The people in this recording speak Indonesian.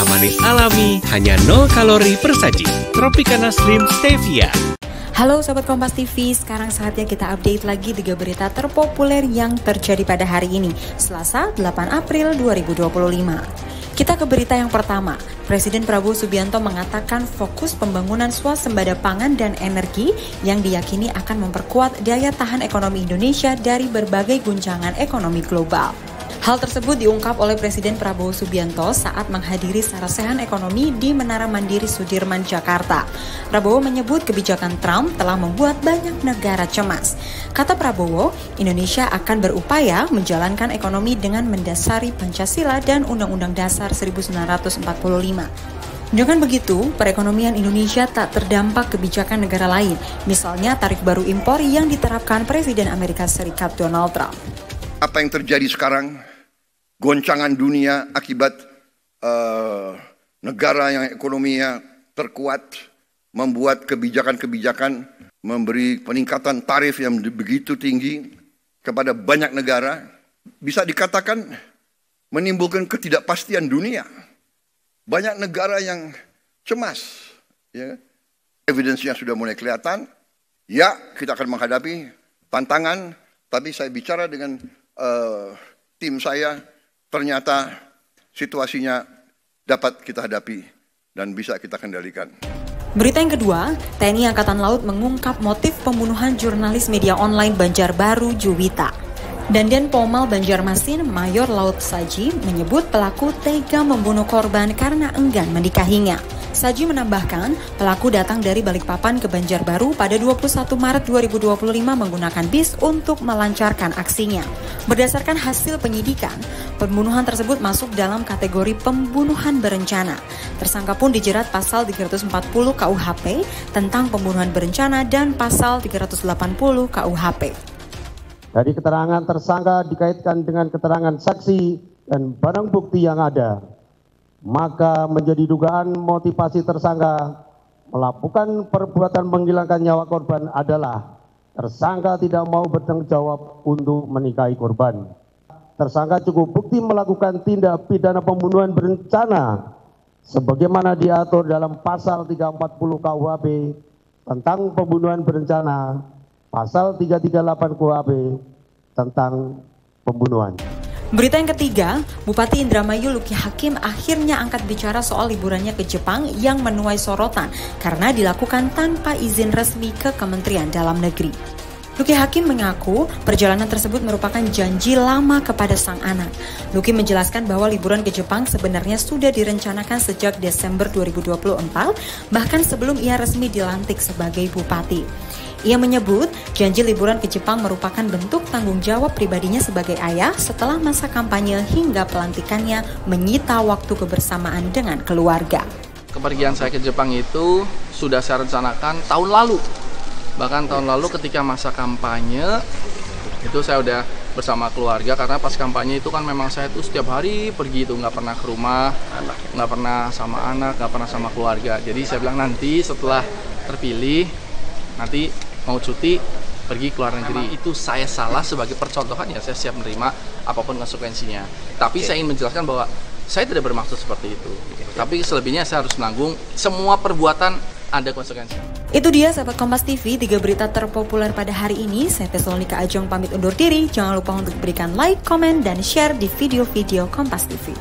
teh manis alami, hanya 0 kalori per saji. Tropicana Slim Stevia. Halo Sobat Kompas TV, sekarang saatnya kita update lagi 3 berita terpopuler yang terjadi pada hari ini, Selasa 8 April 2025. Kita ke berita yang pertama. Presiden Prabowo Subianto mengatakan fokus pembangunan swasembada pangan dan energi yang diyakini akan memperkuat daya tahan ekonomi Indonesia dari berbagai guncangan ekonomi global. Hal tersebut diungkap oleh Presiden Prabowo Subianto saat menghadiri sarasehan ekonomi di Menara Mandiri Sudirman, Jakarta. Prabowo menyebut kebijakan Trump telah membuat banyak negara cemas. Kata Prabowo, Indonesia akan berupaya menjalankan ekonomi dengan mendasari Pancasila dan Undang-Undang Dasar 1945. Dengan begitu, perekonomian Indonesia tak terdampak kebijakan negara lain, misalnya tarif baru impor yang diterapkan Presiden Amerika Serikat Donald Trump. Apa yang terjadi sekarang, goncangan dunia akibat negara yang ekonominya terkuat, membuat kebijakan-kebijakan, memberi peningkatan tarif yang begitu tinggi kepada banyak negara, bisa dikatakan menimbulkan ketidakpastian dunia. Banyak negara yang cemas, ya. Evidence-nya sudah mulai kelihatan. Ya, kita akan menghadapi tantangan, tapi saya bicara dengan tim saya, ternyata situasinya dapat kita hadapi dan bisa kita kendalikan. Berita yang kedua, TNI Angkatan Laut mengungkap motif pembunuhan jurnalis media online Banjarbaru Juwita. Danjen Pomal Banjarmasin Mayor Laut Saji menyebut pelaku tega membunuh korban karena enggan menikahinya. Saji menambahkan, pelaku datang dari Balikpapan ke Banjarbaru pada 21 Maret 2025 menggunakan bis untuk melancarkan aksinya. Berdasarkan hasil penyidikan, pembunuhan tersebut masuk dalam kategori pembunuhan berencana. Tersangka pun dijerat pasal 340 KUHP tentang pembunuhan berencana dan pasal 380 KUHP. Dari keterangan tersangka dikaitkan dengan keterangan saksi dan barang bukti yang ada, maka menjadi dugaan motivasi tersangka melakukan perbuatan menghilangkan nyawa korban adalah tersangka tidak mau bertanggung jawab untuk menikahi korban. Tersangka cukup bukti melakukan tindak pidana pembunuhan berencana sebagaimana diatur dalam pasal 340 KUHP tentang pembunuhan berencana, pasal 338 KUHP tentang pembunuhan. Berita yang ketiga, Bupati Indramayu Luki Hakim akhirnya angkat bicara soal liburannya ke Jepang yang menuai sorotan karena dilakukan tanpa izin resmi ke Kementerian Dalam Negeri. Luki Hakim mengaku perjalanan tersebut merupakan janji lama kepada sang anak. Luki menjelaskan bahwa liburan ke Jepang sebenarnya sudah direncanakan sejak Desember 2024, bahkan sebelum ia resmi dilantik sebagai bupati. Ia menyebut janji liburan ke Jepang merupakan bentuk tanggung jawab pribadinya sebagai ayah setelah masa kampanye hingga pelantikannya menyita waktu kebersamaan dengan keluarga. Kepergian saya ke Jepang itu sudah saya rencanakan tahun lalu. Bahkan tahun lalu ketika masa kampanye itu saya udah bersama keluarga, karena pas kampanye itu kan memang saya tuh setiap hari pergi, itu nggak pernah ke rumah, nggak pernah sama anak, nggak pernah sama keluarga. Jadi saya bilang nanti setelah terpilih, nanti mau cuti pergi ke luar negeri. Itu saya salah sebagai percontohan, ya saya siap menerima apapun konsekuensinya. Tapi saya ingin menjelaskan bahwa saya tidak bermaksud seperti itu. Tapi selebihnya saya harus menanggung semua perbuatan, ada konsekuensi. Itu dia sahabat Kompas TV, 3 berita terpopuler pada hari ini. Saya Tesalonika Ajeng pamit undur diri. Jangan lupa untuk berikan like, komen, dan share di video-video Kompas TV.